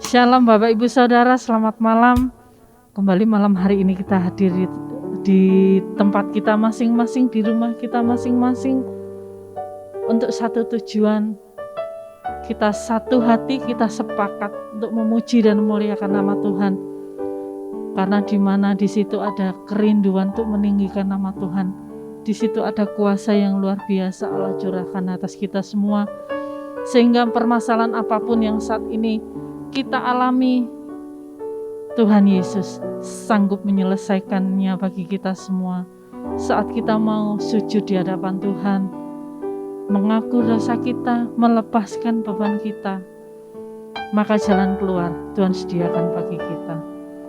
Shalom Bapak Ibu Saudara, selamat malam. Kembali malam hari ini kita hadir di tempat kita masing-masing, di rumah kita masing-masing, untuk satu tujuan. Kita satu hati, kita sepakat untuk memuji dan memuliakan nama Tuhan. Karena di mana di situ ada kerinduan untuk meninggikan nama Tuhan. Di situ ada kuasa yang luar biasa Allah curahkan atas kita semua. Sehingga permasalahan apapun yang saat ini kita alami, Tuhan Yesus sanggup menyelesaikannya bagi kita semua. Saat kita mau sujud di hadapan Tuhan, mengaku dosa kita, melepaskan beban kita, maka jalan keluar Tuhan sediakan bagi kita.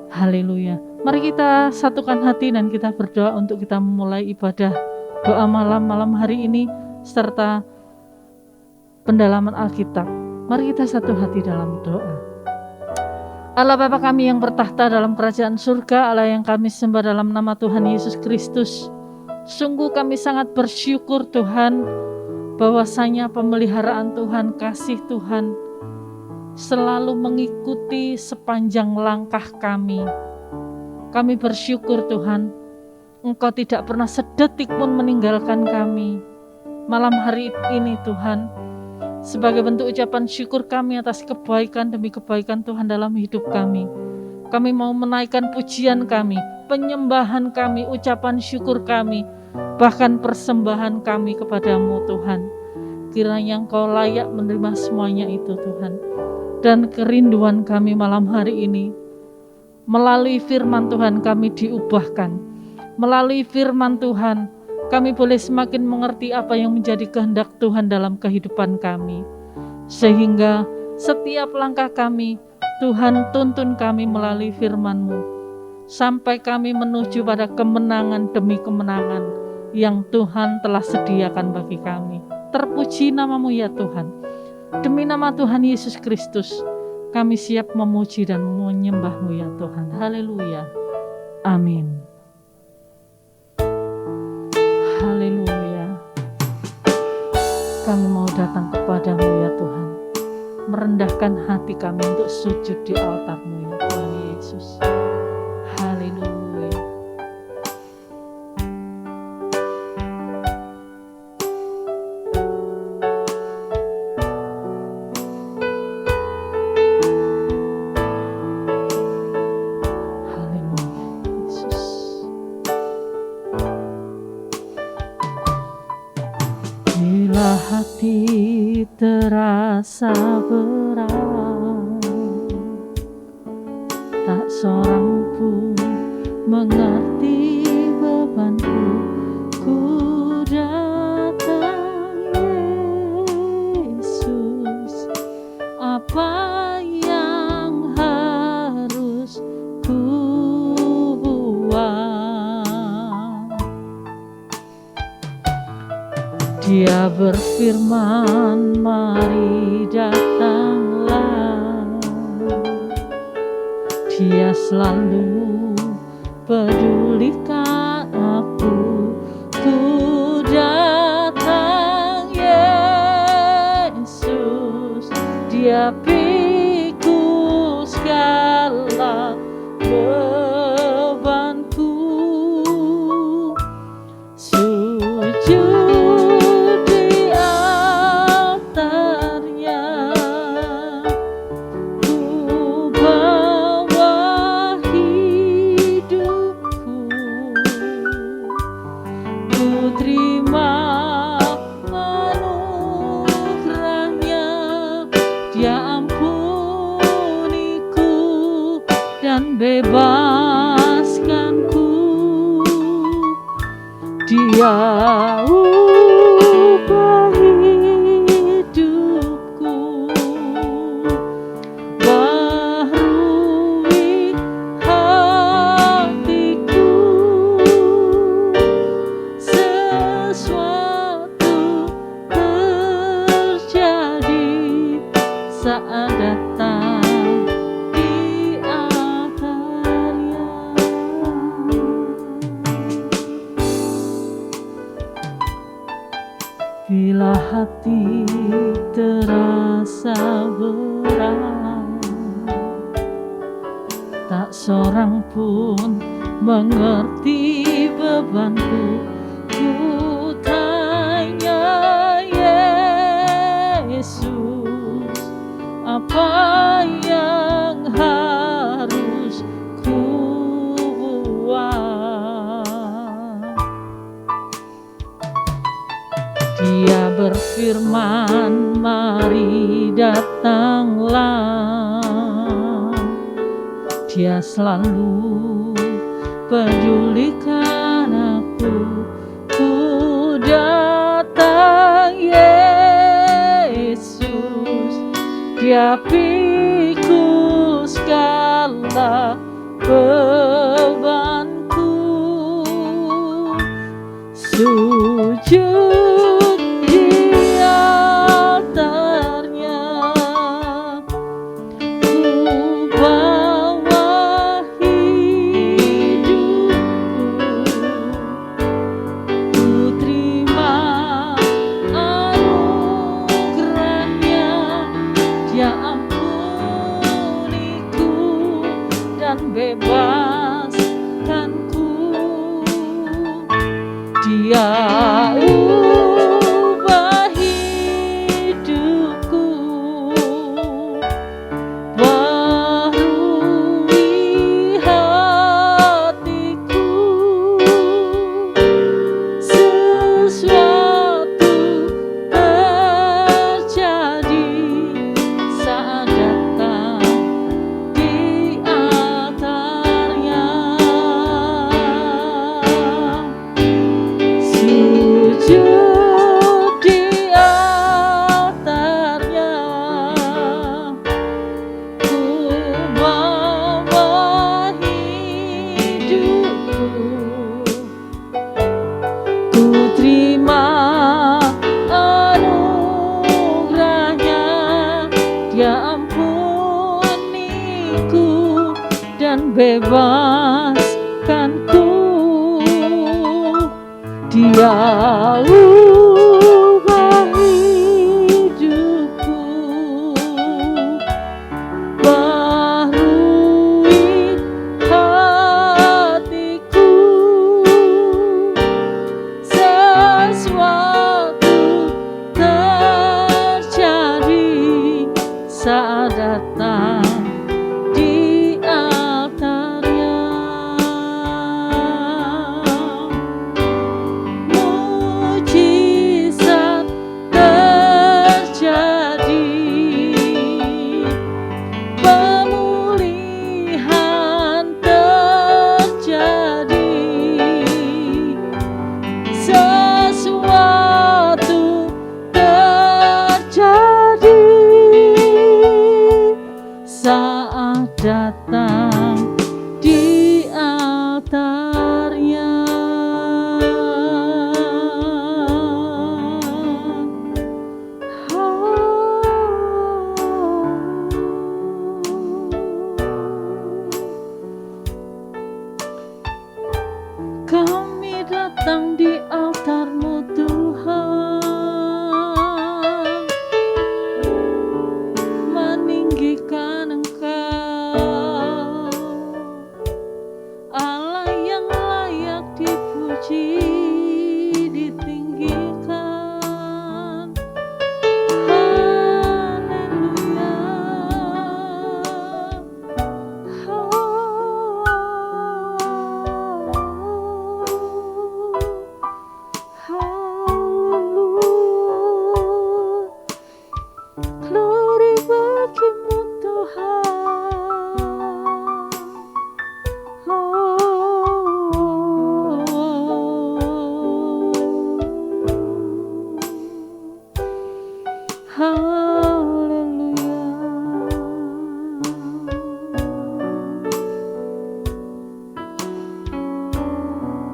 Haleluya. Mari kita satukan hati dan kita berdoa untuk kita memulai ibadah doa malam hari ini serta pendalaman Alkitab. Mari kita satu hati dalam doa. Allah Bapa kami yang bertahta dalam kerajaan surga, Allah yang kami sembah dalam nama Tuhan Yesus Kristus. Sungguh kami sangat bersyukur Tuhan, bahwasanya pemeliharaan Tuhan, kasih Tuhan selalu mengikuti sepanjang langkah kami. Kami bersyukur Tuhan, Engkau tidak pernah sedetik pun meninggalkan kami. Malam hari ini Tuhan, sebagai bentuk ucapan syukur kami atas kebaikan demi kebaikan Tuhan dalam hidup kami. Kami mau menaikkan pujian kami, penyembahan kami, ucapan syukur kami, bahkan persembahan kami kepadamu Tuhan. Kiranya Engkau layak menerima semuanya itu Tuhan. Dan kerinduan kami malam hari ini, melalui firman Tuhan kami diubahkan. Melalui firman Tuhan kami boleh semakin mengerti apa yang menjadi kehendak Tuhan dalam kehidupan kami. Sehingga setiap langkah kami, Tuhan tuntun kami melalui firman-Mu. Sampai kami menuju pada kemenangan demi kemenangan yang Tuhan telah sediakan bagi kami. Terpuji nama-Mu ya Tuhan. Demi nama Tuhan Yesus Kristus, kami siap memuji dan menyembah-Mu ya Tuhan. Haleluya. Amin. Haleluya. Kami mau datang kepadamu ya Tuhan, merendahkan hati kami untuk sujud di altar-Mu ya Tuhan Yesus. Haleluya. Hati terasa berat, tak seorang pun mengerti bebanku. Ku datang Yesus, apa yang harus ku buat? Dia berfirman, mari datanglah. Dia selalu pedulikan aku. Ku datang Yesus, Dia pikul segala bebanku. Sujud bebaskanku. Dia ubah hidupku, baharui hatiku. Sesuatu terjadi saat datang bila hati terasa berat, tak seorang pun mengerti bebanku. Ku tanya Yesus, apa yang harus ku buat? Dia berfirman, mari datanglah. Dia selalu pedulikan aku. Ku datang Yesus, Dia pikul segala bebanku. Sujud di altarnya, ku bawa hidupku. Ku terima anugerahnya, Dia ampuniku dan bebaskanku. Dia ubah hidupku, baharui hatiku. Sesuatu terjadi saat datang di altarnya. Sujud di altarnya, ku bawa hidupku. Ku terima anugerahnya, Dia ampuniku dan bebaskanku. Dia ubah hidupku, baharui hatiku. Sesuatu terjadi saat datang di altarnya. Mujizat terjadi, pemulihan terjadi. Sesuatu terjadi saat datang di altarnya. Kami datang di altar-Mu Tuhan, meninggikan Engkau, Allah yang layak dipuji, ditinggikan. Haleluya. Glory bagimu Tuhan. Haleluya.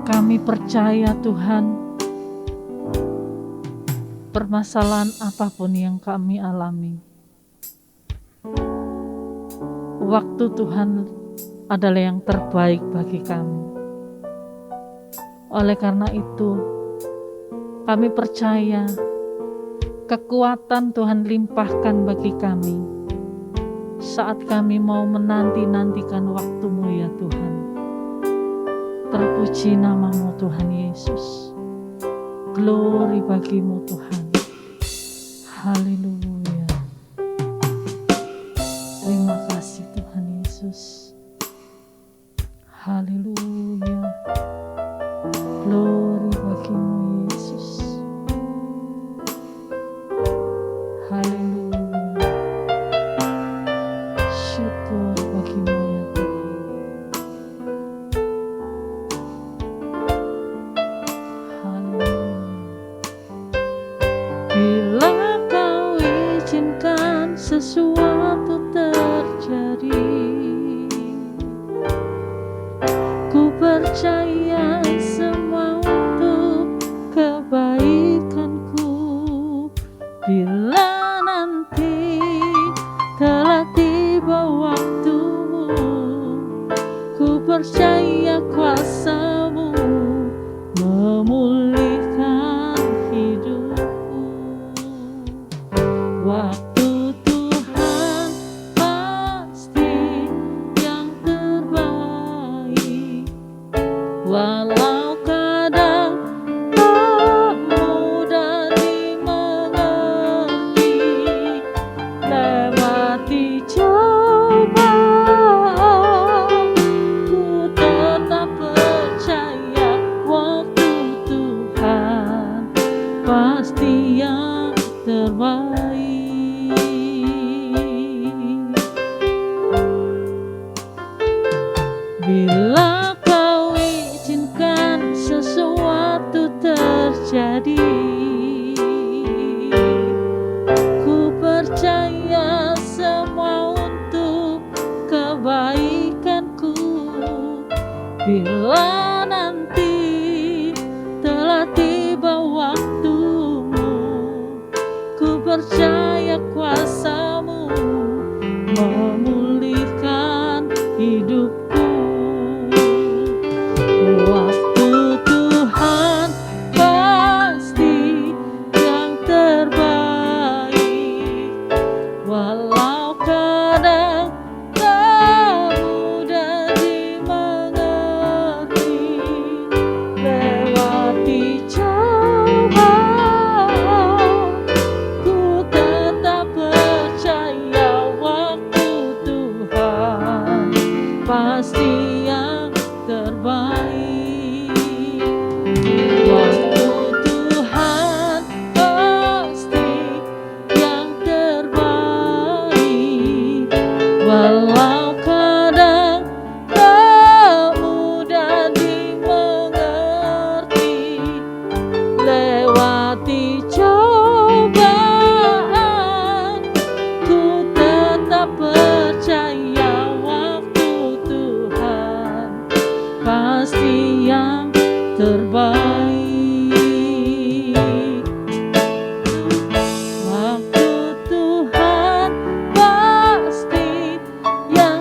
Kami percaya Tuhan, permasalahan apapun yang kami alami, waktu Tuhan adalah yang terbaik bagi kami. Oleh karena itu, kami percaya kekuatan Tuhan limpahkan bagi kami saat kami mau menanti-nantikan waktu-Mu ya Tuhan. Terpuji nama-Mu Tuhan Yesus. Glory bagi-Mu Tuhan. Haleluya. Terima kasih Tuhan Yesus. Haleluya. Glory bagi-Mu Yesus. Haleluya. Syukur bagi-Mu ya Tuhan. Haleluya. Bila Kau izinkan sesuatu terjadi, ku percaya semua untuk kebaikanku. Bila nanti telah tiba waktu-Mu, ku percaya kuasa-Mu memulihkan hidupku. Waktu Tuhan pasti yang terbaik, walau kadang tak mudah dimengerti. Lewati cobaan, ku tetap percaya waktu Tuhan pasti yang terbaik. Bila Kau izinkan sesuatu terjadi, ku percaya semua untuk kebaikanku. Bila nanti telah tiba waktu-Mu, ku percaya kuasa-Mu memulihkan hidupku. Waktu Tuhan pasti yang terbaik, walau kadang tak mudah dimengerti. Lewati cobaan, ku tetap percaya waktu Tuhan pasti yang terbaik. Waktu Tuhan pasti yang terbaik, walau kadang tak mudah dimengerti. Lewati cobaan, ku tetap percaya waktu Tuhan pasti yang terbaik. Waktu Tuhan pasti yang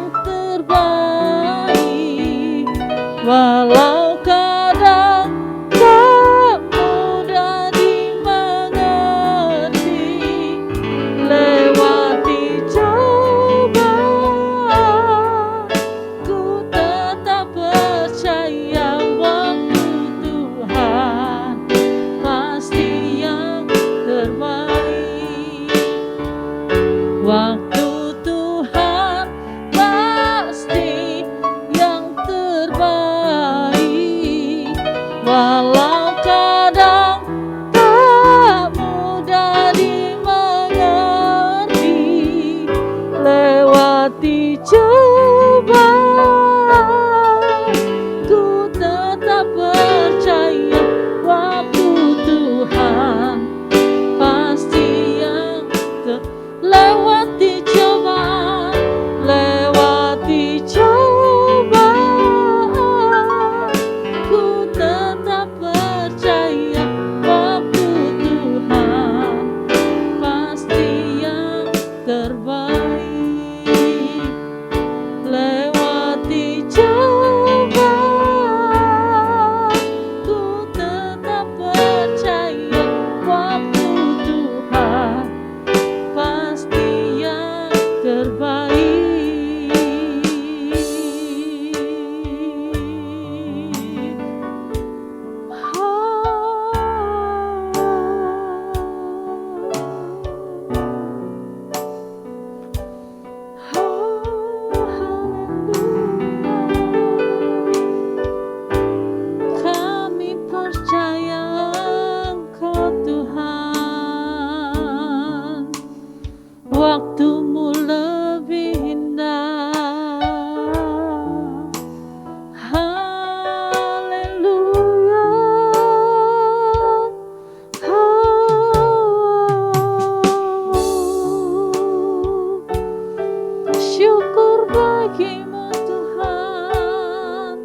syukur bagimu Tuhan.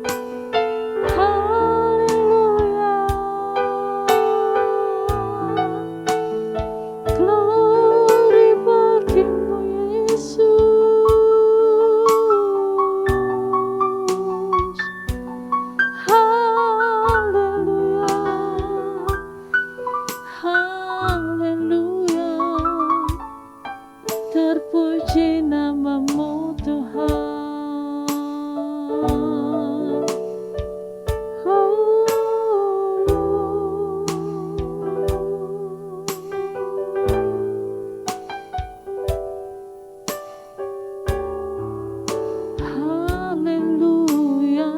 Haleluya. Glory bagimu Yesus. Haleluya. Haleluya. Terpuji namamu Tuhan. Haleluya.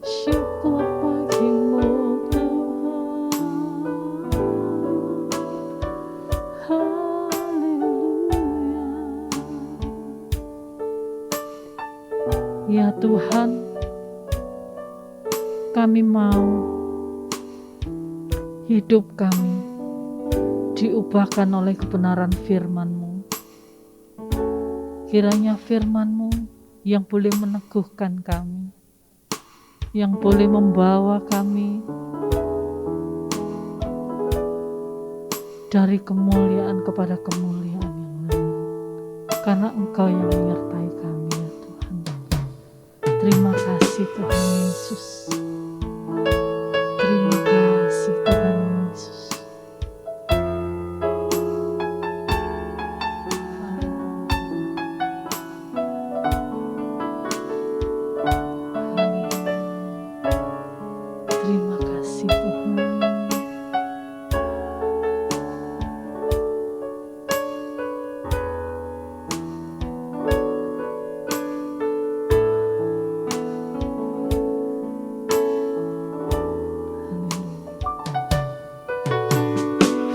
Syukur bagimu Tuhan. Haleluya. Ya Tuhan, kami mau hidup kami diubahkan oleh kebenaran firman-Mu. Kiranya firman-Mu yang boleh meneguhkan kami, yang boleh membawa kami dari kemuliaan kepada kemuliaan yang lain. Karena Engkau yang menyertai kami ya Tuhan. Terima kasih Tuhan Yesus. Terima kasih Tuhan Yesus. Terima kasih Tuhan.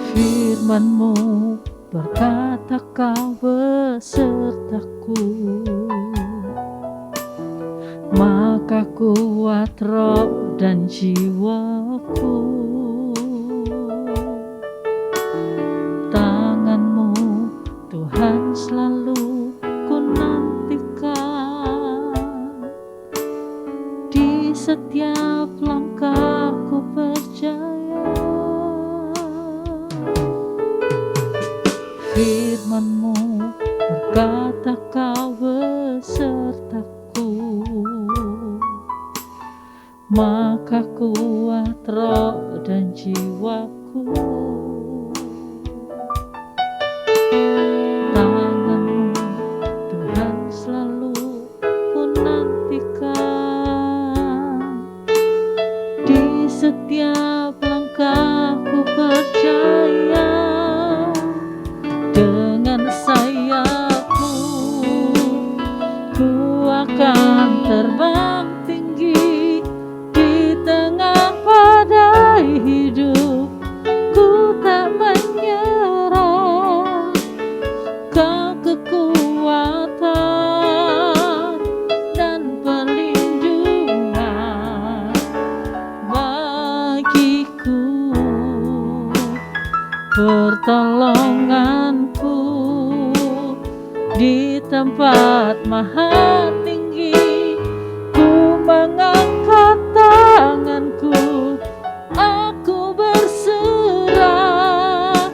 Firman-Mu berkata Kau besertaku, maka kuat roh dan jiwaku. Tangan-Mu Tuhan selalu ku nantikan, di setiap langkahku percaya. Firman-Mu berkata Kau besertaku, maka kuat roh dan jiwaku. Tangan-Mu Tuhan selalu ku nantikan, di setiap langkahku percaya. Dengan sayap-Mu ku akan terbang tinggi di tengah badai hidup. Ku tak menyerah, Kau kekuatan dan perlindungan bagiku, pertolonganku di tempat maha tinggi. Ku mengangkat tanganku, aku berserah.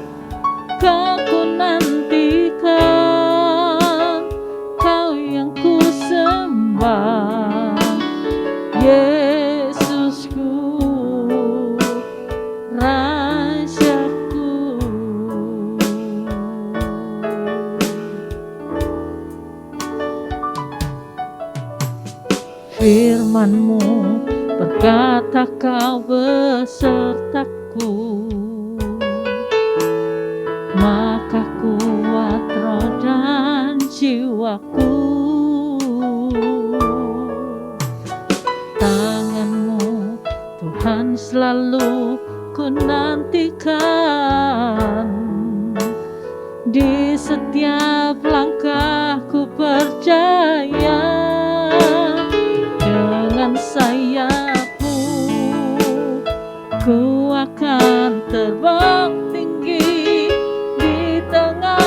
Kau ku nantikan, Kau yang ku sembah. Yesusku, Rajaku. Firman-Mu berkata Kau besertaku, maka kuat roh dan jiwaku. Tangan-Mu Tuhan selalu ku nantikan, di setiap langkahku percaya. Dengan sayap-Mu ku akan terbang tinggi di tengah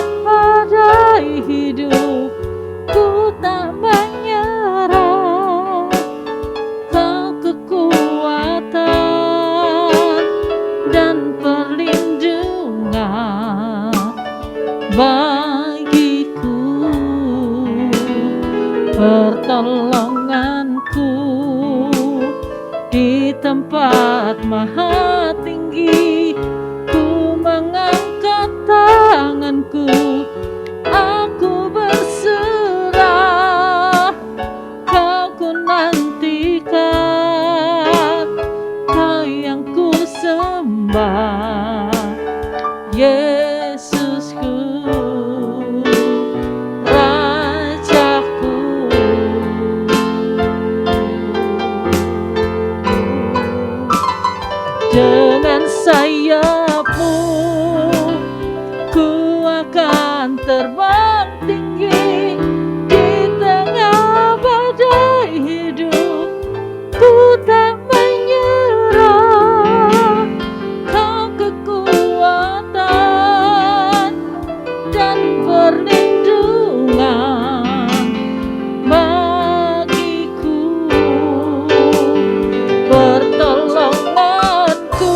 pertolonganku di tempat maha tinggi. Ku mengangkat tanganku, aku berserah, Kau ku nantikan, Kau yang ku sembah, Yesusku, Rajaku. Dengan sayapmu ku akan terbang tinggi di tengah badai hidup. Ku tak menyerah, Kau kekuatan dan perlindungan bagiku. Pertolonganku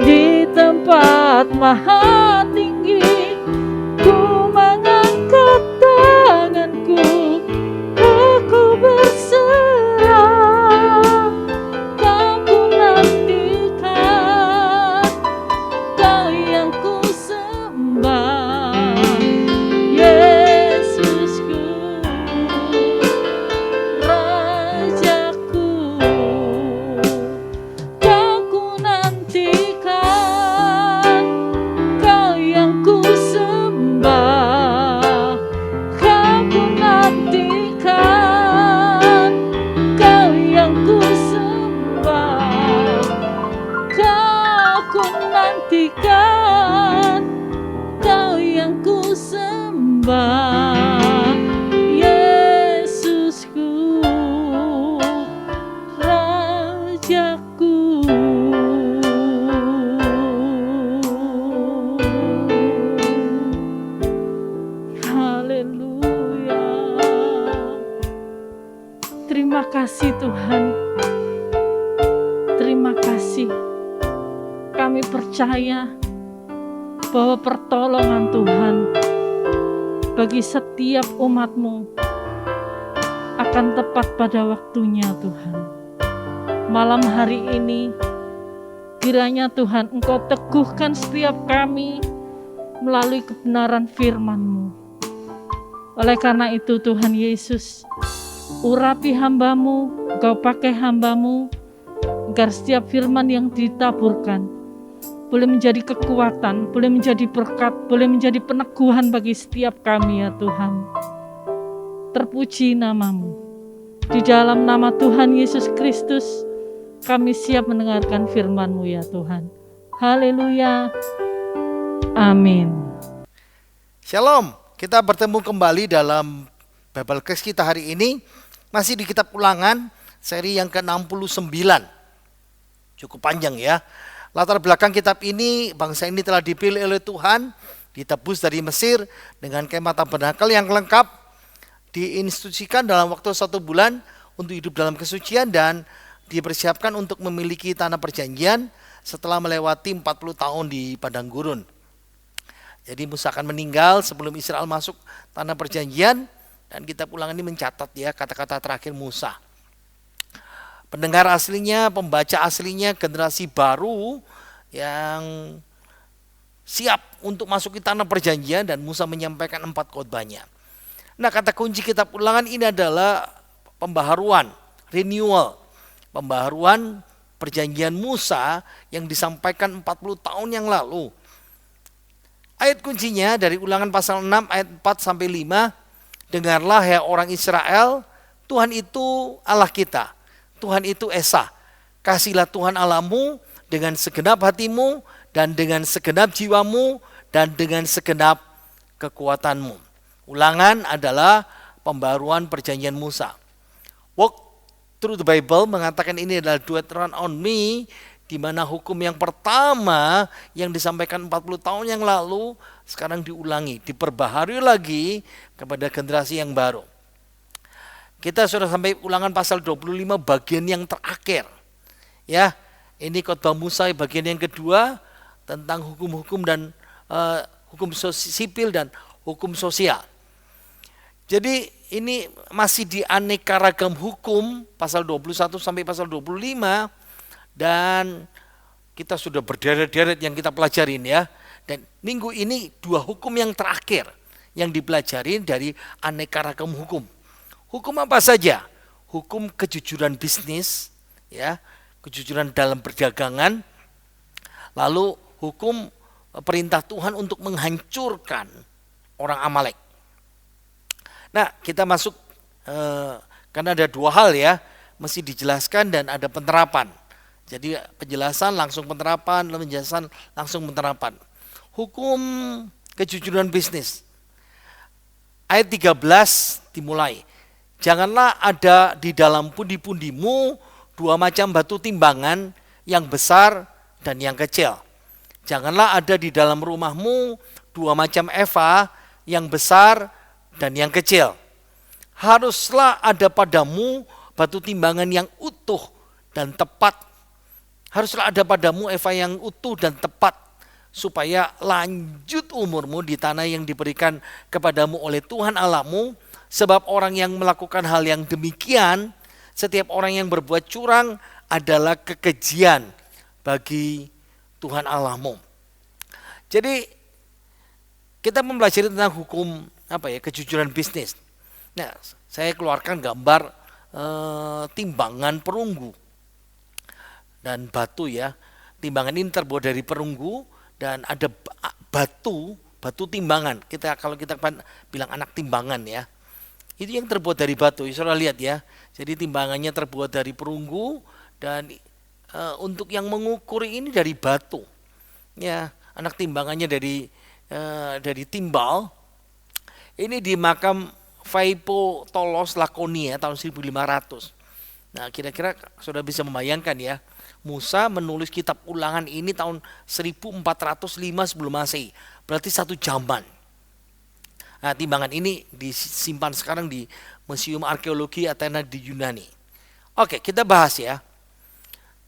di tempat maha tinggi. Ku mengangkat tanganku, aku berserah, Kau ku nantikan, Kau yang ku sembah, Yesusku, Rajaku. Kau ku nantikan, Kau yang ku sembah, Kau ku nantikan, Kau yang ku sembah, Kau ku nantikan, Kau yang ku sembah, Yesusku, Rajaku. Haleluya. Terima kasih Tuhan. Terima kasih. Kami percaya bahwa pertolongan Tuhan bagi setiap umat-Mu akan tepat pada waktunya Tuhan. Malam hari ini kiranya Tuhan Engkau teguhkan setiap kami melalui kebenaran firman-Mu. Oleh karena itu Tuhan Yesus, urapi hamba-Mu, Engkau pakai hamba-Mu agar setiap firman yang ditaburkan boleh menjadi kekuatan, boleh menjadi berkat, boleh menjadi peneguhan bagi setiap kami ya Tuhan. Terpuji nama-Mu. Di dalam nama Tuhan Yesus Kristus, kami siap mendengarkan firman-Mu ya Tuhan. Haleluya. Amin. Shalom, kita bertemu kembali dalam Bible Class kita hari ini. Masih di kitab Ulangan, seri yang ke-69. Cukup panjang ya. Latar belakang kitab ini, bangsa ini telah dipilih oleh Tuhan, ditebus dari Mesir dengan kemah tabernakel yang lengkap, diinstruksikan dalam waktu 1 bulan untuk hidup dalam kesucian dan dipersiapkan untuk memiliki tanah perjanjian setelah melewati 40 tahun di padang gurun. Jadi Musa akan meninggal sebelum Israel masuk tanah perjanjian, dan kitab Ulangan ini mencatat ya kata-kata terakhir Musa. Pendengar aslinya, pembaca aslinya, generasi baru yang siap untuk masuk ke tanah perjanjian, dan Musa menyampaikan 4 khotbahnya. Nah, kata kunci kitab Ulangan ini adalah pembaharuan, renewal, pembaharuan perjanjian Musa yang disampaikan 40 tahun yang lalu. Ayat kuncinya dari Ulangan pasal 6 ayat 4 sampai 5. Dengarlah hai orang Israel, Tuhan itu Allah kita. Tuhan itu Esa. Kasihlah Tuhan Allahmu dengan segenap hatimu dan dengan segenap jiwamu dan dengan segenap kekuatanmu. Ulangan adalah pembaruan perjanjian Musa. Walk through the Bible mengatakan ini adalah Deuteronomy, di mana hukum yang pertama yang disampaikan 40 tahun yang lalu sekarang diulangi, diperbaharui lagi kepada generasi yang baru. Kita sudah sampai Ulangan pasal 25 bagian yang terakhir. Ya, ini khotbah Musa bagian yang kedua tentang hukum-hukum dan hukum sipil dan hukum sosial. Jadi ini masih di aneka ragam hukum pasal 21 sampai pasal 25, dan kita sudah berderet-deret yang kita pelajarin ya. Dan minggu ini 2 hukum yang terakhir yang dipelajarin dari aneka ragam hukum. Hukum apa saja? Hukum kejujuran bisnis, ya, kejujuran dalam perdagangan, lalu hukum perintah Tuhan untuk menghancurkan orang Amalek. Nah, kita masuk karena ada 2 hal ya, mesti dijelaskan dan ada penerapan. Jadi penjelasan langsung penerapan, penjelasan langsung penerapan. Hukum kejujuran bisnis. Ayat 13 dimulai. Janganlah ada di dalam pundi-pundimu 2 macam batu timbangan, yang besar dan yang kecil. Janganlah ada di dalam rumahmu 2 macam eva, yang besar dan yang kecil. Haruslah ada padamu batu timbangan yang utuh dan tepat. Haruslah ada padamu eva yang utuh dan tepat, supaya lanjut umurmu di tanah yang diberikan kepadamu oleh Tuhan Allahmu. Sebab orang yang melakukan hal yang demikian, setiap orang yang berbuat curang adalah kekejian bagi Tuhan Allahmu. Jadi kita mempelajari tentang hukum kejujuran bisnis. Nah, saya keluarkan gambar timbangan perunggu dan batu ya. Timbangan ini terbuat dari perunggu dan ada batu timbangan. Kalau kita bilang anak timbangan ya. Itu yang terbuat dari batu. Saudara lihat ya. Jadi timbangannya terbuat dari perunggu dan untuk yang mengukur ini dari batu. Ya, anak timbangannya dari timbal. Ini di makam Faipo Tolos Lakonia tahun 1500. Nah, kira-kira sudah bisa membayangkan ya. Musa menulis kitab Ulangan ini tahun 1405 sebelum Masehi. Berarti 1 zaman. Nah, timbangan ini disimpan sekarang di Museum Arkeologi Athena di Yunani. Oke, kita bahas ya.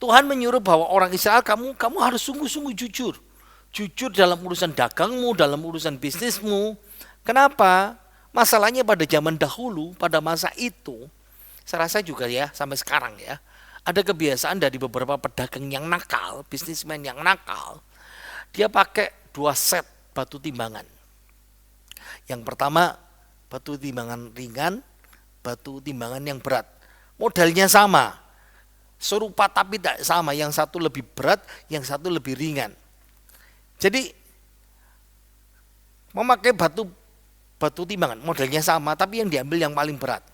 Tuhan menyuruh bahwa orang Israel kamu harus sungguh-sungguh jujur. Jujur dalam urusan dagangmu, dalam urusan bisnismu. Kenapa? Masalahnya pada zaman dahulu, pada masa itu, saya rasa juga ya sampai sekarang ya, ada kebiasaan dari beberapa pedagang yang nakal, bisnismen yang nakal, dia pakai 2 set batu timbangan. Yang pertama batu timbangan ringan, batu timbangan yang berat. Modelnya sama, serupa tapi tidak sama. Yang satu lebih berat, yang satu lebih ringan. Jadi memakai batu timbangan modelnya sama, tapi yang diambil yang paling berat.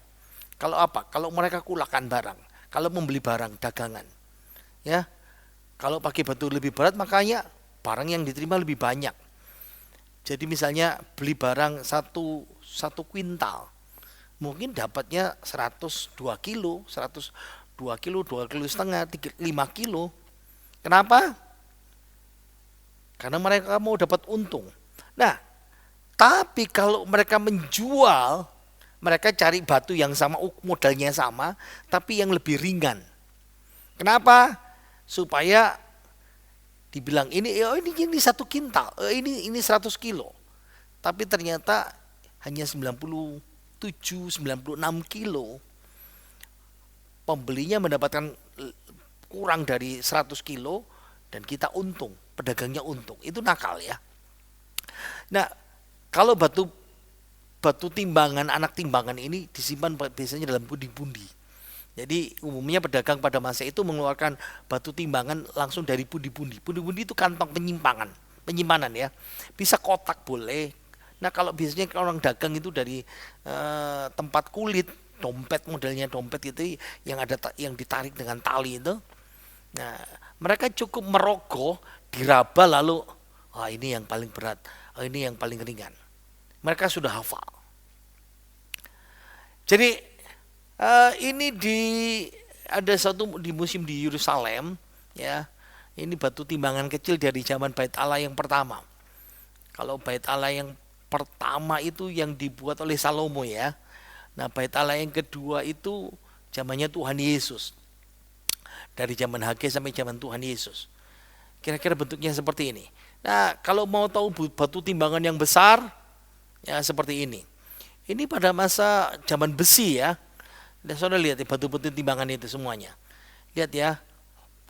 Kalau apa? Kalau mereka kulakan barang, kalau membeli barang dagangan, ya. Kalau pakai batu lebih berat, makanya barang yang diterima lebih banyak. Jadi misalnya beli barang 1 kuintal, mungkin dapatnya 102 kilo, 102 kilo, 2,5 kilo, 5 kilo. Kenapa? Karena mereka mau dapat untung. Nah, tapi kalau mereka menjual, mereka cari batu yang sama, modelnya sama, tapi yang lebih ringan. Kenapa? Supaya dibilang ini 1 kintal, ini 100 kilo. Tapi ternyata hanya 97, 96 kilo. Pembelinya mendapatkan kurang dari 100 kilo dan kita untung, pedagangnya untung. Itu nakal ya. Nah, kalau batu timbangan, anak timbangan ini disimpan biasanya dalam pundi-pundi. Jadi umumnya pedagang pada masa itu mengeluarkan batu timbangan langsung dari pundi-pundi. Pundi-pundi itu kantong penyimpanan ya. Bisa kotak boleh. Nah, kalau biasanya orang dagang itu dari tempat kulit, dompet, modelnya dompet itu yang ditarik dengan tali itu. Nah, mereka cukup merogoh, diraba lalu ini yang paling berat, ini yang paling ringan. Mereka sudah hafal. Jadi ini ada satu di museum di Yerusalem ya. Ini batu timbangan kecil dari zaman Bait Allah yang pertama. Kalau Bait Allah yang pertama itu yang dibuat oleh Salomo ya. Nah, Bait Allah yang kedua itu zamannya Tuhan Yesus. Dari zaman Hagai sampai zaman Tuhan Yesus. Kira-kira bentuknya seperti ini. Nah, kalau mau tahu batu timbangan yang besar ya seperti ini. Ini pada masa zaman besi ya. Dan saudara lihat ya, batu-batu timbangan itu semuanya. Lihat ya,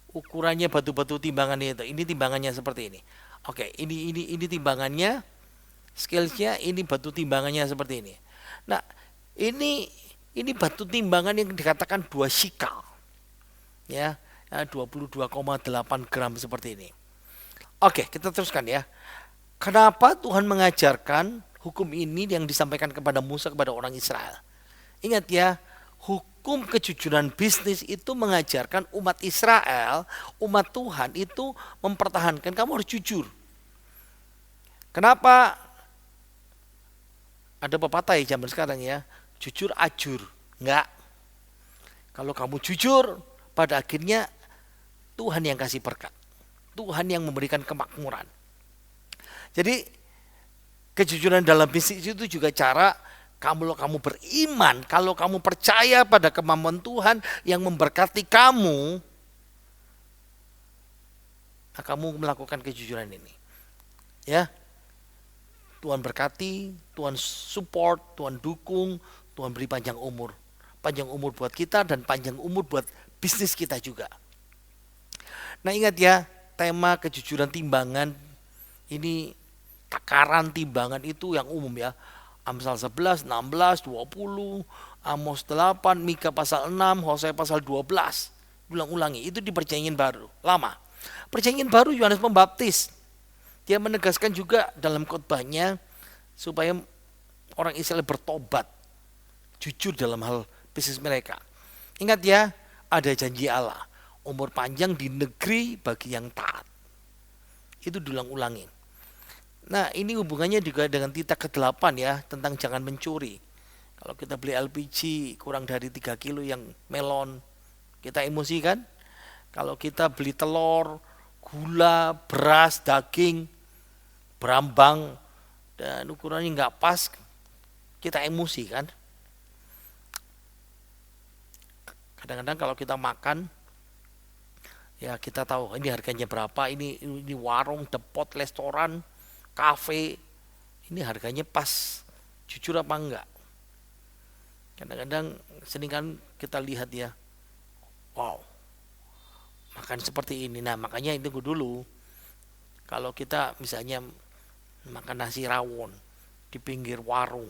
ukurannya batu-batu timbangan itu. Ini timbangannya seperti ini. Oke, ini timbangannya, scalesnya, ini batu timbangannya seperti ini. Nah, ini batu timbangan yang dikatakan 2 shikal. Ya, 22,8 gram seperti ini. Oke, kita teruskan ya. Kenapa Tuhan mengajarkan hukum ini yang disampaikan kepada Musa kepada orang Israel? Ingat ya, hukum kejujuran bisnis itu mengajarkan umat Israel, umat Tuhan itu mempertahankan kamu harus jujur. Kenapa ada pepatah ya zaman sekarang ya, jujur ajur? Enggak. Kalau kamu jujur, pada akhirnya Tuhan yang kasih berkat. Tuhan yang memberikan kemakmuran. Jadi kejujuran dalam bisnis itu juga cara kalau kamu beriman, kalau kamu percaya pada kemampuan Tuhan yang memberkati kamu, nah kamu melakukan kejujuran ini. Ya. Tuhan berkati, Tuhan support, Tuhan dukung, Tuhan beri panjang umur. Panjang umur buat kita dan panjang umur buat bisnis kita juga. Nah, ingat ya, tema kejujuran timbangan ini, takaran timbangan itu yang umum ya. Amsal 11, 16, 20, Amos 8, Mika pasal 6, Hosea pasal 12. Ulang-ulangi, itu di Perjanjian Baru, lama. Perjanjian Baru Yohanes Pembaptis, dia menegaskan juga dalam khotbahnya supaya orang Israel bertobat, jujur dalam hal bisnis mereka. Ingat ya, ada janji Allah, umur panjang di negeri bagi yang taat. Itu diulang-ulangin. Nah, ini hubungannya juga dengan titah ke-8 ya, tentang jangan mencuri. Kalau kita beli LPG kurang dari 3 kilo yang melon, kita emosi kan? Kalau kita beli telur, gula, beras, daging, berambang, dan ukurannya nggak pas, kita emosi kan? Kadang-kadang kalau kita makan, ya kita tahu ini harganya berapa, ini warung, depot, restoran, kafe, ini harganya pas, jujur apa enggak? Kadang-kadang sering kan kita lihat ya, wow, makan seperti ini. Nah, makanya itu dulu, kalau kita misalnya makan nasi rawon di pinggir warung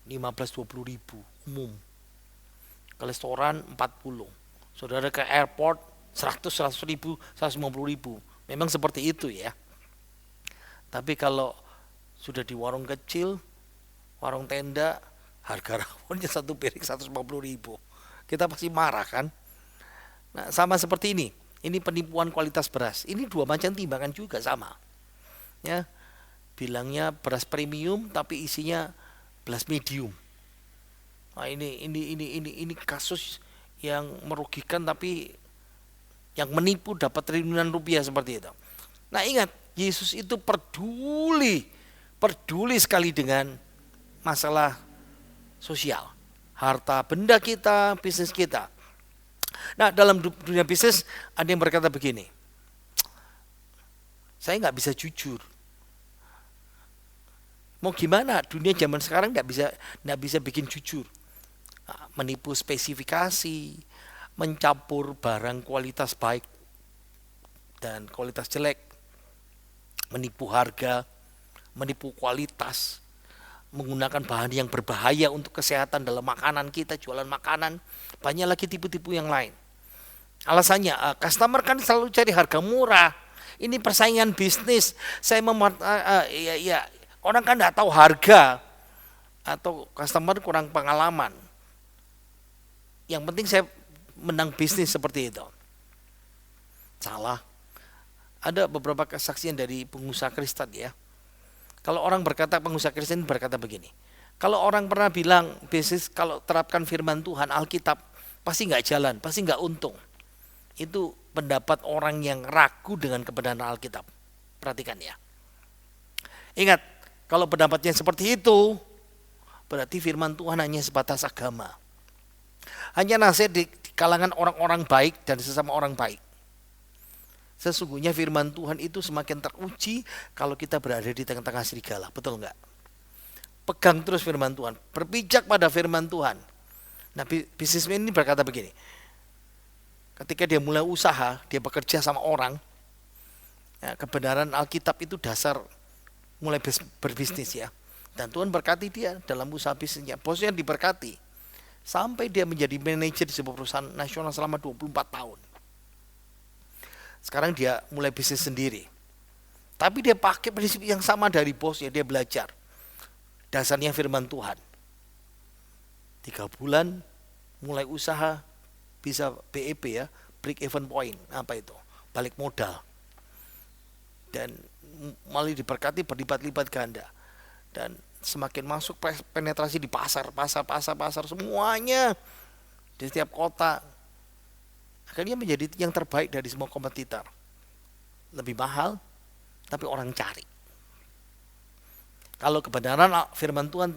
15-20 ribu umum, ke restoran 40, saudara ke airport 100 ribu, 150 ribu, memang seperti itu ya. Tapi kalau sudah di warung kecil, warung tenda, harga rawonnya satu piring 150 ribu, kita pasti marah kan. Nah, sama seperti ini penipuan kualitas beras, ini 2 macam timbangan juga sama ya. Bilangnya beras premium tapi isinya beras medium. Nah, ini kasus yang merugikan tapi yang menipu dapat triliunan rupiah seperti itu. Nah, ingat, Yesus itu peduli sekali dengan masalah sosial, harta benda kita, bisnis kita. Nah, dalam dunia bisnis ada yang berkata begini, saya nggak bisa jujur. Mau gimana? Dunia zaman sekarang nggak bisa bikin jujur. Menipu spesifikasi, mencampur barang kualitas baik dan kualitas jelek, menipu harga, menipu kualitas, menggunakan bahan yang berbahaya untuk kesehatan dalam makanan kita, jualan makanan, banyak lagi tipu-tipu yang lain. Alasannya, customer kan selalu cari harga murah. Ini persaingan bisnis. Orang kan nggak tahu harga, atau customer kurang pengalaman. Yang penting saya menang bisnis seperti itu. Salah. Ada beberapa kesaksian dari pengusaha Kristen ya. Kalau orang berkata, pengusaha Kristen berkata begini, kalau orang pernah bilang bisnis kalau terapkan firman Tuhan Alkitab pasti nggak jalan, pasti nggak untung. Itu pendapat orang yang ragu dengan kebenaran Alkitab. Perhatikan ya. Ingat, kalau pendapatnya seperti itu, berarti firman Tuhan hanya sebatas agama. Hanya nasihat di kalangan orang-orang baik dan sesama orang baik. Sesungguhnya firman Tuhan itu semakin teruji kalau kita berada di tengah-tengah serigala. Betul enggak? pegang terus firman Tuhan, berpijak pada firman Tuhan. Nah, bisnismen ini berkata begini, ketika dia mulai usaha, dia bekerja sama orang, ya, kebenaran Alkitab itu dasar mulai berbisnis ya. Dan Tuhan berkati dia dalam usaha bisnisnya. Bosnya diberkati sampai dia menjadi manajer di sebuah perusahaan nasional selama 24 tahun. Sekarang dia mulai bisnis sendiri. Tapi dia pakai prinsip yang sama dari bosnya, dia belajar. Dasarnya firman Tuhan. 3 bulan mulai usaha bisa BEP ya, break even point, apa itu? Balik modal. Dan malah diberkati berlipat-lipat ganda. Dan semakin masuk penetrasi di pasar semuanya di setiap kota. Akhirnya menjadi yang terbaik dari semua kompetitor. Lebih mahal, tapi orang cari. Kalau kebenaran firman Tuhan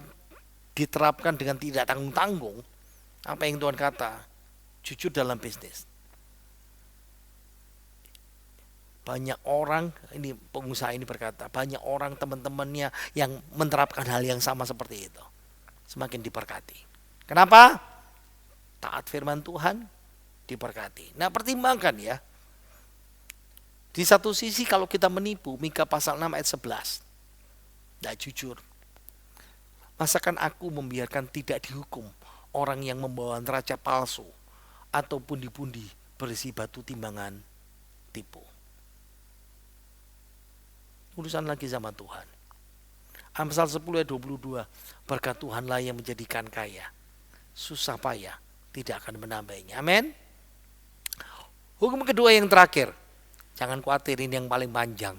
diterapkan dengan tidak tanggung-tanggung, apa yang Tuhan kata, jujur dalam bisnis. Banyak orang, ini pengusaha ini berkata, banyak orang teman-temannya yang menerapkan hal yang sama seperti itu. Semakin diberkati. Kenapa? Taat firman Tuhan, diberkati. Nah, pertimbangkan ya. Di satu sisi kalau kita menipu, Mika pasal 6 ayat 11. Tidak jujur. Masakan aku membiarkan tidak dihukum orang yang membawa neraca palsu atau pundi-pundi berisi batu timbangan tipu. Urusan lagi sama Tuhan. Amsal 10 ayat 22. Berkat Tuhanlah yang menjadikan kaya. Susah payah tidak akan menambahnya. Amin. Hukum kedua yang terakhir. Jangan khawatir, ini yang paling panjang.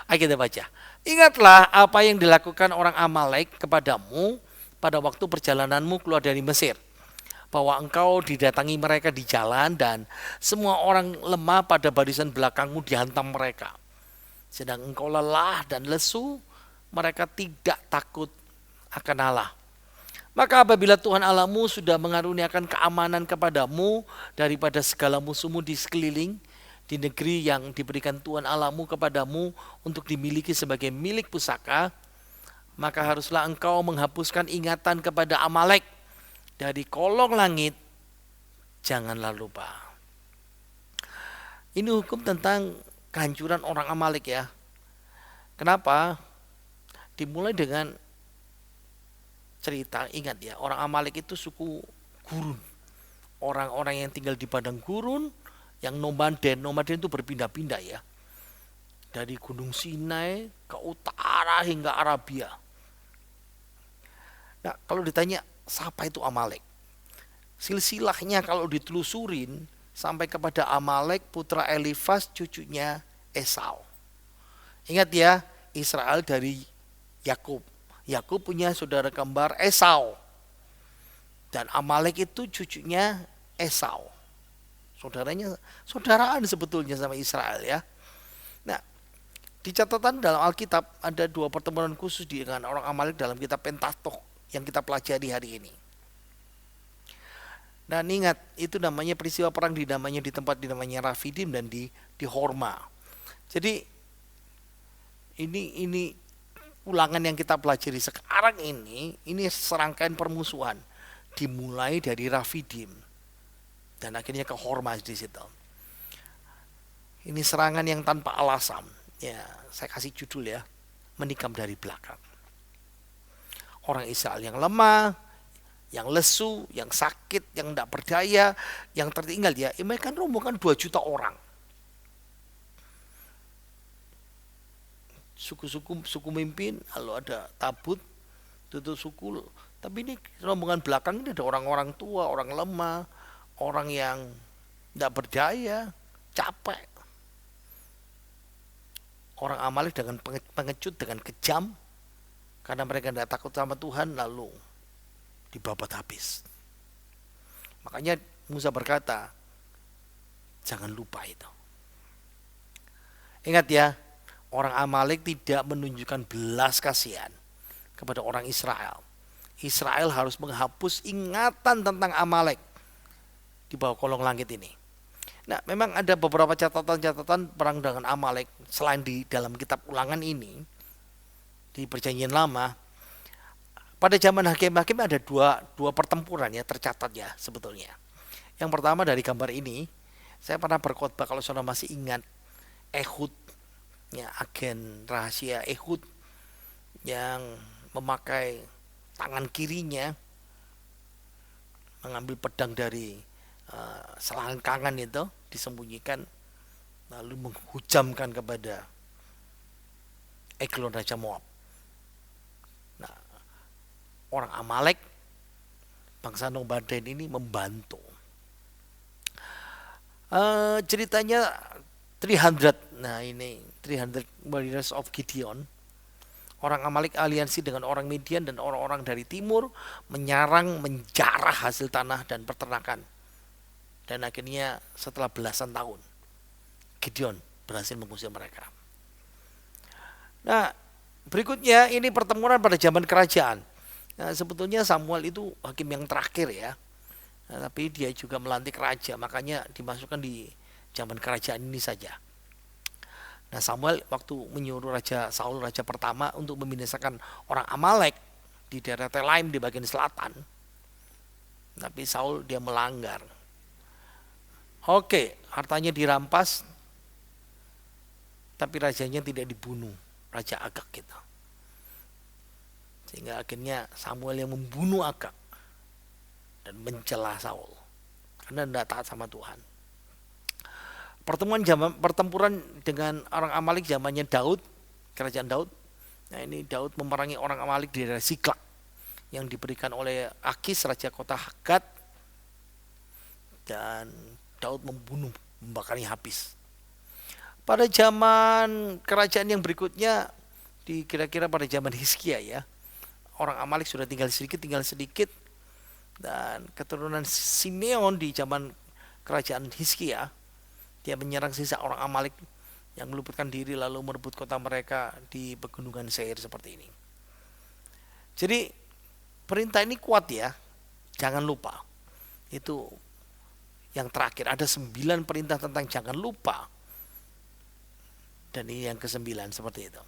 Ayo kita baca. Ingatlah apa yang dilakukan orang Amalek kepadamu pada waktu perjalananmu keluar dari Mesir. Bahwa engkau didatangi mereka di jalan dan semua orang lemah pada barisan belakangmu dihantam mereka. Sedang engkau lelah dan lesu, mereka tidak takut akan Allah. Maka apabila Tuhan Allahmu sudah mengaruniakan keamanan kepadamu daripada segala musuhmu di sekeliling, di negeri yang diberikan Tuhan Allahmu kepadamu untuk dimiliki sebagai milik pusaka, maka haruslah engkau menghapuskan ingatan kepada Amalek dari kolong langit, janganlah lupa. Ini hukum tentang kehancuran orang Amalek ya. Kenapa? Dimulai dengan cerita, ingat ya, orang Amalek itu suku gurun. Orang-orang yang tinggal di padang gurun, yang nomaden itu berpindah-pindah ya. Dari Gunung Sinai ke utara hingga Arabia. Nah, kalau ditanya siapa itu Amalek? Silsilahnya kalau ditelusurin sampai kepada Amalek putra Elifas cucunya Esau. Ingat ya, Israel dari Yakub. Yakub punya saudara kembar Esau. Dan Amalek itu cucunya Esau. Saudaraan sebetulnya sama Israel ya. Nah, di catatan dalam Alkitab ada 2 pertemuan khusus dengan orang Amalek dalam kitab Pentatokh yang kita pelajari hari ini. Dan ingat, itu namanya peristiwa perang di tempat namanya Rafidim dan di Horma. Jadi ini ulangan yang kita pelajari sekarang ini serangkaian permusuhan dimulai dari Rafidim dan akhirnya ke Horma di situ. Ini serangan yang tanpa alasan. Ya, saya kasih judul ya, menikam dari belakang. Orang Israel yang lemah, yang lesu, yang sakit, yang tidak berdaya, yang tertinggal ya, mereka kan rombongan 2 juta orang. Suku mimpin, lalu ada tabut, tutup suku. Tapi ini rombongan belakang ini ada orang-orang tua, orang lemah, orang yang tidak berdaya, capek. Orang Amalek dengan pengecut, dengan kejam, karena mereka tidak takut sama Tuhan, lalu dibabat habis. Makanya Musa berkata, jangan lupa itu. Ingat ya, orang Amalek tidak menunjukkan belas kasihan kepada orang Israel. Israel harus menghapus ingatan tentang Amalek di bawah kolong langit ini. Nah, memang ada beberapa catatan-catatan perang dengan Amalek selain di dalam kitab Ulangan ini, di Perjanjian Lama. pada zaman hakim-hakim ada dua pertempuran ya tercatat ya sebetulnya. Yang pertama dari gambar ini, saya pernah berkhotbah kalau saudara masih ingat Ehud, ya agen rahasia Ehud yang memakai tangan kirinya mengambil pedang dari selangkangan itu disembunyikan lalu menghujamkan kepada Eglon Raja Moab. Nah, orang Amalek bangsa nomaden ini membantu. Ceritanya 300. Nah, ini 300 Warriors of Gideon. Orang Amalek aliansi dengan orang Midian dan orang-orang dari timur menyerang, menjarah hasil tanah dan peternakan. Dan akhirnya setelah belasan tahun Gideon berhasil mengusir mereka. Nah, berikutnya ini pertempuran pada zaman kerajaan. Nah, sebetulnya Samuel itu hakim yang terakhir ya. Nah, tapi dia juga melantik raja, makanya dimasukkan di zaman kerajaan ini saja. Nah, Samuel waktu menyuruh Raja Saul, raja pertama, untuk membinasakan orang Amalek di daerah Telaim di bagian selatan. Tapi Saul dia melanggar. Oke, hartanya dirampas, tapi rajanya tidak dibunuh, Raja Agag gitu. Sehingga akhirnya Samuel yang membunuh Agag dan mencela Saul karena tidak taat sama Tuhan. Pertempuran dengan orang Amalek zamannya Daud, kerajaan Daud. Nah, ini Daud memerangi orang Amalek di daerah Siklag yang diberikan oleh Akis raja kota Hagat, dan Daud membakarnya habis. Pada zaman kerajaan yang berikutnya, kira-kira pada zaman Hizkia ya, orang Amalek sudah tinggal sedikit, dan keturunan Simeon di zaman kerajaan Hizkia, dia menyerang sisa orang Amalek yang meluputkan diri lalu merebut kota mereka di pegunungan Seir seperti ini. Jadi perintah ini kuat ya, jangan lupa. Itu yang terakhir, ada 9 perintah tentang jangan lupa. Dan ini yang ke-9 seperti itu.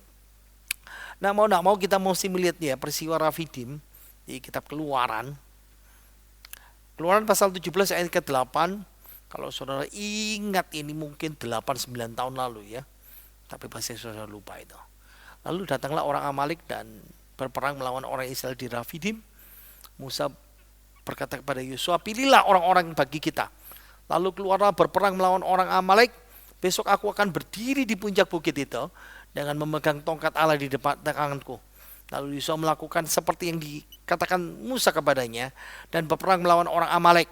Nah, mau tidak mau kita mesti melihat ya peristiwa Rafidim di kitab Keluaran. Keluaran pasal 17 ayat ke-8. Kalau saudara ingat ini mungkin 8-9 tahun lalu ya. Tapi pasti saudara lupa itu. Lalu datanglah orang Amalek dan berperang melawan orang Israel di Rafidim. Musa berkata kepada Yosua, pilihlah orang-orang bagi kita. Lalu keluarlah berperang melawan orang Amalek. Besok aku akan berdiri di puncak bukit itu dengan memegang tongkat Allah di depan tanganku. Lalu Yosua melakukan seperti yang dikatakan Musa kepadanya dan berperang melawan orang Amalek.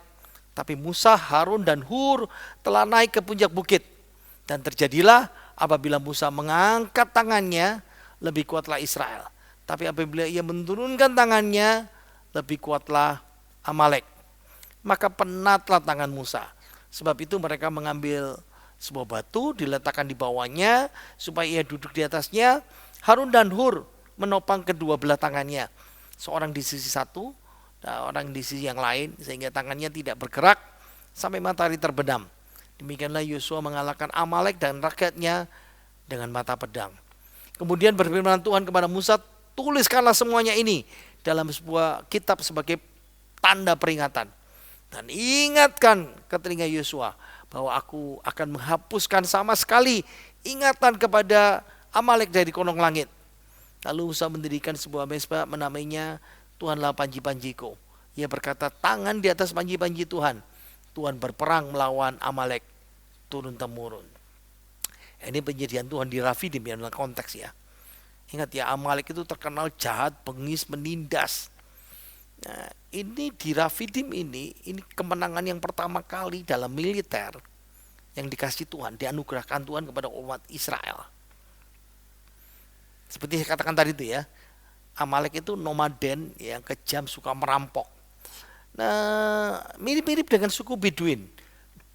Tapi Musa, Harun, dan Hur telah naik ke puncak bukit. Dan terjadilah apabila Musa mengangkat tangannya, lebih kuatlah Israel. Tapi apabila ia menurunkan tangannya, lebih kuatlah Amalek. Maka penatlah tangan Musa. Sebab itu mereka mengambil sebuah batu, diletakkan di bawahnya, supaya ia duduk di atasnya. Harun dan Hur menopang kedua belah tangannya. Seorang di sisi satu, orang di sisi yang lain, sehingga tangannya tidak bergerak sampai matahari terbenam. Demikianlah Yosua mengalahkan Amalek dan rakyatnya dengan mata pedang. Kemudian berfirman Tuhan kepada Musa, tuliskanlah semuanya ini dalam sebuah kitab sebagai tanda peringatan. Dan ingatkan ke telinga Yosua bahwa aku akan menghapuskan sama sekali ingatan kepada Amalek dari kolong langit. Lalu Musa mendirikan sebuah mezbah, menamainya Tuhanlah panji-panjiku. Ia berkata, tangan di atas panji-panji Tuhan. Tuhan berperang melawan Amalek turun-temurun. Ini penyediaan Tuhan di Rafidim ya, dalam konteks ya. Ingat ya, Amalek itu terkenal jahat, bengis, menindas. Nah, ini di Rafidim ini kemenangan yang pertama kali dalam militer yang dikasih Tuhan, dianugerahkan Tuhan kepada umat Israel. Seperti saya katakan tadi itu ya, Amalek itu nomaden yang kejam, suka merampok. Nah, mirip-mirip dengan suku Beduin.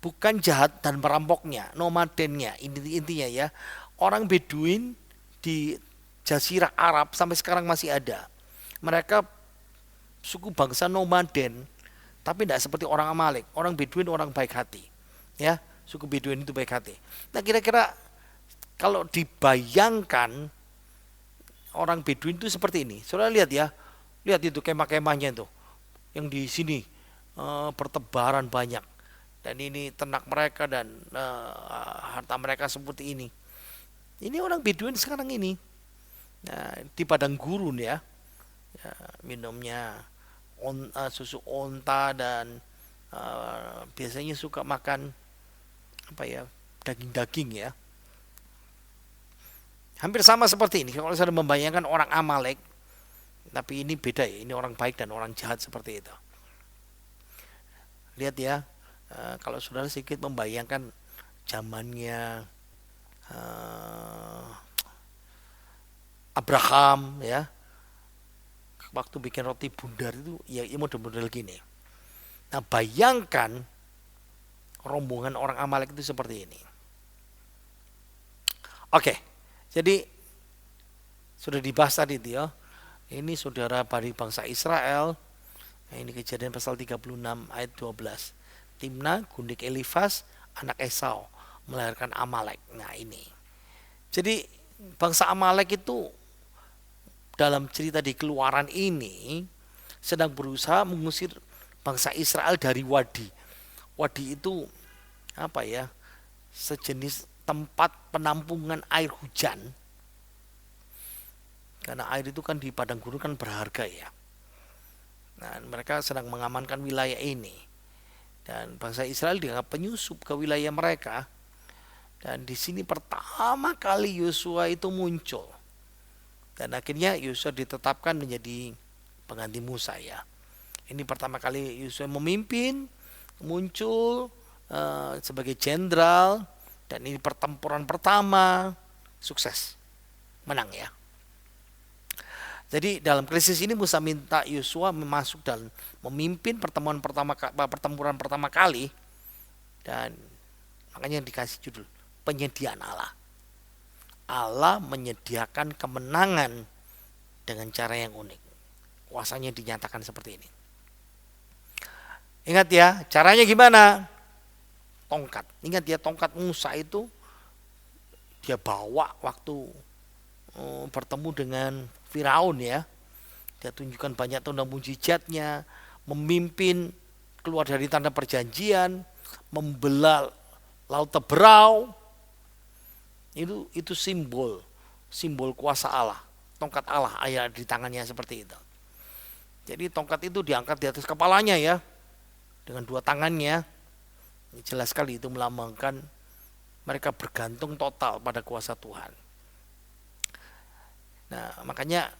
Bukan jahat dan merampoknya, nomadennya. Intinya ya, orang Beduin di Jazirah Arab sampai sekarang masih ada. Mereka suku bangsa nomaden, tapi tidak seperti orang Amalek. Orang Beduin orang baik hati. Ya, suku Beduin itu baik hati. Nah, kira-kira kalau dibayangkan orang Beduin itu seperti ini. Saudara lihat ya, Lihat itu kemah-kemahnya itu, yang di sini bertebaran banyak. Dan ini ternak mereka dan harta mereka seperti ini. Ini orang Bedouin sekarang ini. Nah, di padang gurun ya, minumnya susu onta dan biasanya suka makan apa ya, daging-daging ya. Hampir sama seperti ini. Kalau saya membayangkan orang Amalek, tapi ini beda ya. Ini orang baik dan orang jahat seperti itu. Lihat ya, kalau saudara sedikit membayangkan zamannya Abraham ya, waktu bikin roti bundar itu ya model-model gini. Nah, bayangkan rombongan orang Amalek itu seperti ini. Oke, jadi sudah dibahas tadi itu ya. Ini saudara dari bangsa Israel. Nah, ini Kejadian pasal 36 ayat 12. Timna, gundik Elifas, anak Esau, melahirkan Amalek. Nah, ini. Jadi bangsa Amalek itu dalam cerita di Keluaran ini sedang berusaha mengusir bangsa Israel dari Wadi. Wadi itu apa ya? Sejenis tempat penampungan air hujan. Karena air itu kan di padang gurun kan berharga ya. Nah, mereka sedang mengamankan wilayah ini. Dan bangsa Israel dianggap penyusup ke wilayah mereka. Dan di sini pertama kali Yosua itu muncul. Dan akhirnya Yosua ditetapkan menjadi pengganti Musa ya. Ini pertama kali Yosua memimpin, muncul sebagai jenderal. Dan ini pertempuran pertama, sukses, menang ya. Jadi dalam krisis ini Musa minta Yosua masuk dan memimpin pertempuran pertama kali, dan makanya dikasih judul penyediaan Allah. Allah menyediakan kemenangan dengan cara yang unik. Kuasanya dinyatakan seperti ini. Ingat ya, caranya gimana? Tongkat. Ingat ya, tongkat Musa itu dia bawa waktu bertemu dengan Firaun ya. Dia tunjukkan banyak tanda mujizatnya, memimpin keluar dari tanah perjanjian, membelah laut Teberau. Itu simbol kuasa Allah. Tongkat Allah ada di tangannya seperti itu. Jadi tongkat itu diangkat di atas kepalanya ya, dengan dua tangannya. Ini jelas sekali itu melambangkan mereka bergantung total pada kuasa Tuhan. Nah, makanya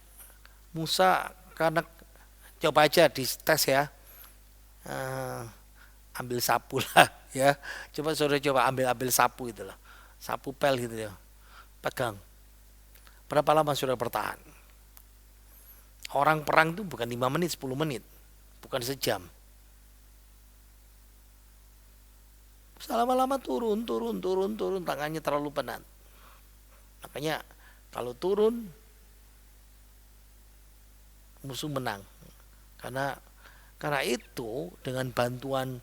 Musa karena coba aja di tes ya, ambil sapu lah ya. Coba ambil sapu itu lah, sapu pel gitu ya, pegang. Berapa lama sudah bertahan? Orang perang itu bukan 5 menit, 10 menit, bukan sejam. Lama-lama turun, tangannya terlalu penat. Makanya kalau turun musuh menang. Karena itu dengan bantuan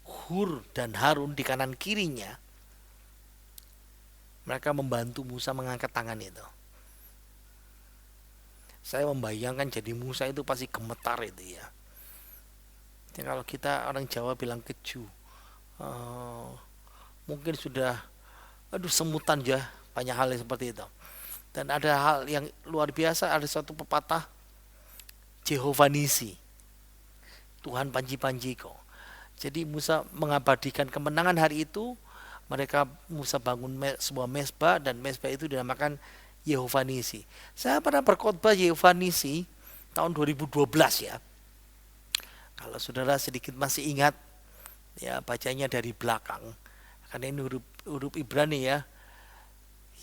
Hur dan Harun di kanan kirinya, mereka membantu Musa mengangkat tangan itu. Saya membayangkan jadi Musa itu pasti gemetar itu ya. Jadi kalau kita orang Jawa bilang keju, mungkin sudah semutan ya, banyak hal yang seperti itu. Dan ada hal yang luar biasa, ada suatu pepatah Jehovah Nisi, Tuhan panji-panjiko. Jadi Musa mengabadikan kemenangan hari itu. Musa bangun sebuah mesbah, dan mesbah itu dinamakan Jehovah Nisi. Saya pernah berkhotbah Jehovah Nisi tahun 2012 ya. Kalau saudara sedikit masih ingat ya, bacanya dari belakang karena ini huruf Ibrani ya.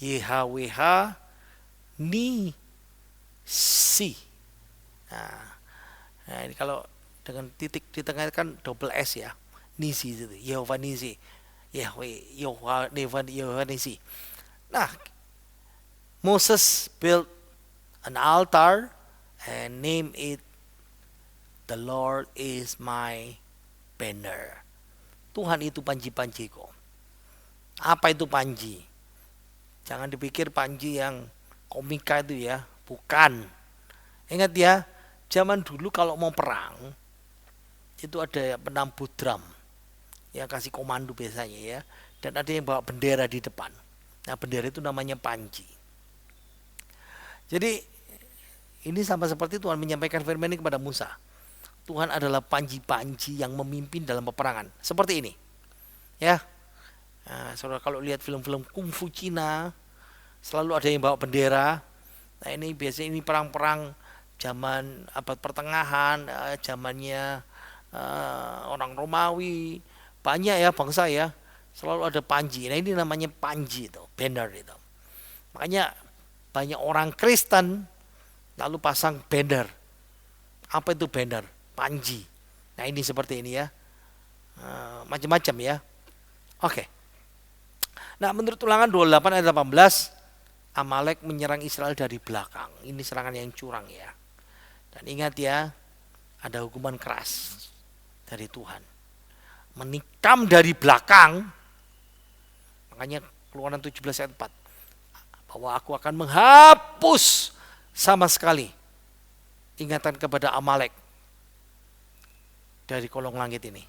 YHWH Ni Si. Nah, ini kalau dengan titik di tengah kan double S ya. Nisi itu, Yehovah Nisi. Yehovah Nisi. Nah, Moses built an altar and named it The Lord is my banner. Tuhan itu panji-panjiku. Apa itu panji? Jangan dipikir panji yang komika itu ya, bukan. Ingat ya, Zaman dulu kalau mau perang, itu ada penabuh drum yang kasih komando biasanya ya. Dan ada yang bawa bendera di depan. Nah, bendera itu namanya panji. Jadi ini sama seperti Tuhan menyampaikan firman ini kepada Musa. Tuhan adalah panji-panji yang memimpin dalam peperangan. Seperti ini. Ya. Nah, saudara kalau lihat film-film kungfu Cina, selalu ada yang bawa bendera. Nah, ini biasanya ini perang-perang zaman abad pertengahan, zamannya orang Romawi, banyak ya bangsa ya, selalu ada panji. Nah, ini namanya panji itu, banner itu. Makanya banyak orang Kristen lalu pasang banner. Apa itu banner? Panji. Nah, ini seperti ini ya, macam-macam ya. Oke. Nah, menurut Ulangan 28 ayat 18, Amalek menyerang Israel dari belakang. Ini serangan yang curang ya. Dan ingat ya, ada hukuman keras dari Tuhan. Menikam dari belakang. Makanya Keluaran 17 ayat 4. Bahwa aku akan menghapus sama sekali ingatan kepada Amalek dari kolong langit ini.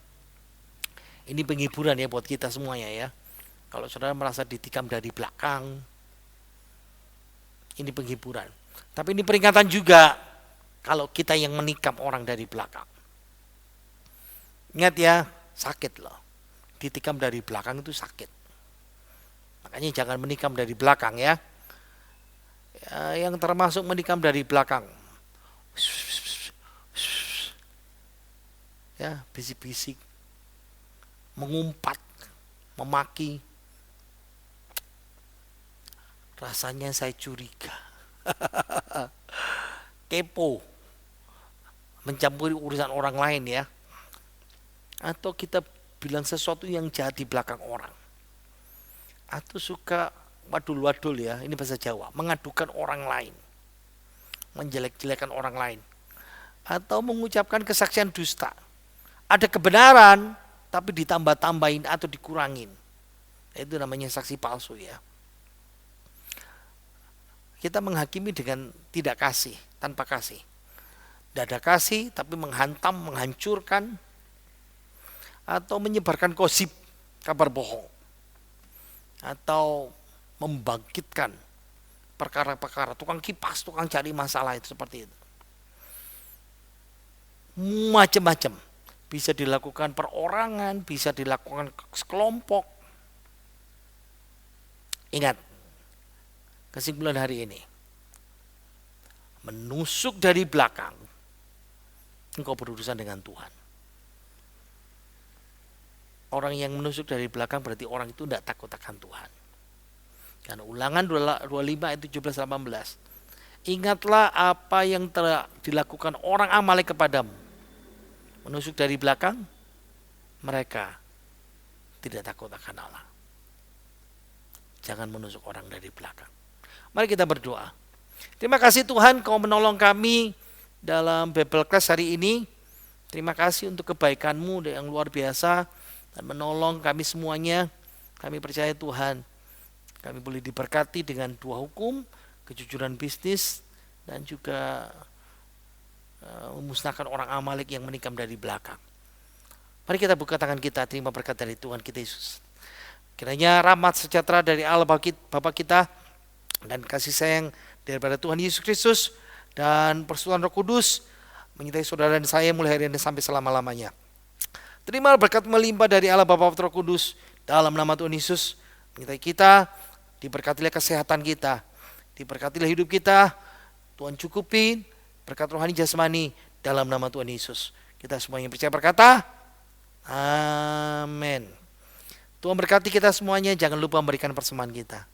Ini penghiburan ya buat kita semuanya ya. Kalau saudara merasa ditikam dari belakang, ini penghiburan. Tapi ini peringatan juga kalau kita yang menikam orang dari belakang. Ingat ya, sakit loh. Ditikam dari belakang itu sakit. Makanya jangan menikam dari belakang ya. Yang termasuk menikam dari belakang. Ya, bisik-bisik. Mengumpat, memaki. Rasanya saya curiga. Kepo. Mencampuri urusan orang lain ya. Atau kita bilang sesuatu yang jahat di belakang orang. Atau suka wadul-wadul ya, ini bahasa Jawa, mengadukan orang lain. Menjelek-jelekan orang lain. Atau mengucapkan kesaksian dusta. Ada kebenaran tapi ditambah-tambahin atau dikurangin. Itu namanya saksi palsu ya. Kita menghakimi dengan tidak kasih, tanpa kasih. Tidak ada kasih tapi menghantam, menghancurkan, atau menyebarkan gosip, kabar bohong, atau membangkitkan perkara-perkara, tukang kipas, tukang cari masalah, itu seperti itu. Macam-macam. Bisa dilakukan perorangan, bisa dilakukan sekelompok. Ingat, kesimpulan hari ini. Menusuk dari belakang, engkau berurusan dengan Tuhan. Orang yang menusuk dari belakang berarti orang itu tidak takut akan Tuhan. Karena Ulangan 25 ayat 17-18. Ingatlah apa yang telah dilakukan orang Amalek kepadamu. Menusuk dari belakang, mereka tidak takut akan Allah. Jangan menusuk orang dari belakang. Mari kita berdoa. Terima kasih Tuhan, Kau menolong kami dalam Bible Class hari ini. Terima kasih untuk kebaikan-Mu yang luar biasa dan menolong kami semuanya. Kami percaya Tuhan, kami boleh diberkati dengan 2 hukum, kejujuran bisnis, dan juga memusnahkan orang Amalek yang menikam dari belakang. Mari kita buka tangan kita, terima berkat dari Tuhan kita Yesus. Kiranya rahmat sejahtera dari Allah Bapa kita dan kasih sayang daripada Tuhan Yesus Kristus dan persekutuan Roh Kudus menyertai saudara dan saya mulai hari ini sampai selama-lamanya. Terima berkat melimpah dari Allah Bapa Roh Kudus dalam nama Tuhan Yesus. Menyertai kita, diberkatilah kesehatan kita, diberkatilah hidup kita, Tuhan cukupin berkat rohani jasmani dalam nama Tuhan Yesus. Kita semuanya percaya berkata, amin. Tuhan berkati kita semuanya, jangan lupa memberikan persembahan kita.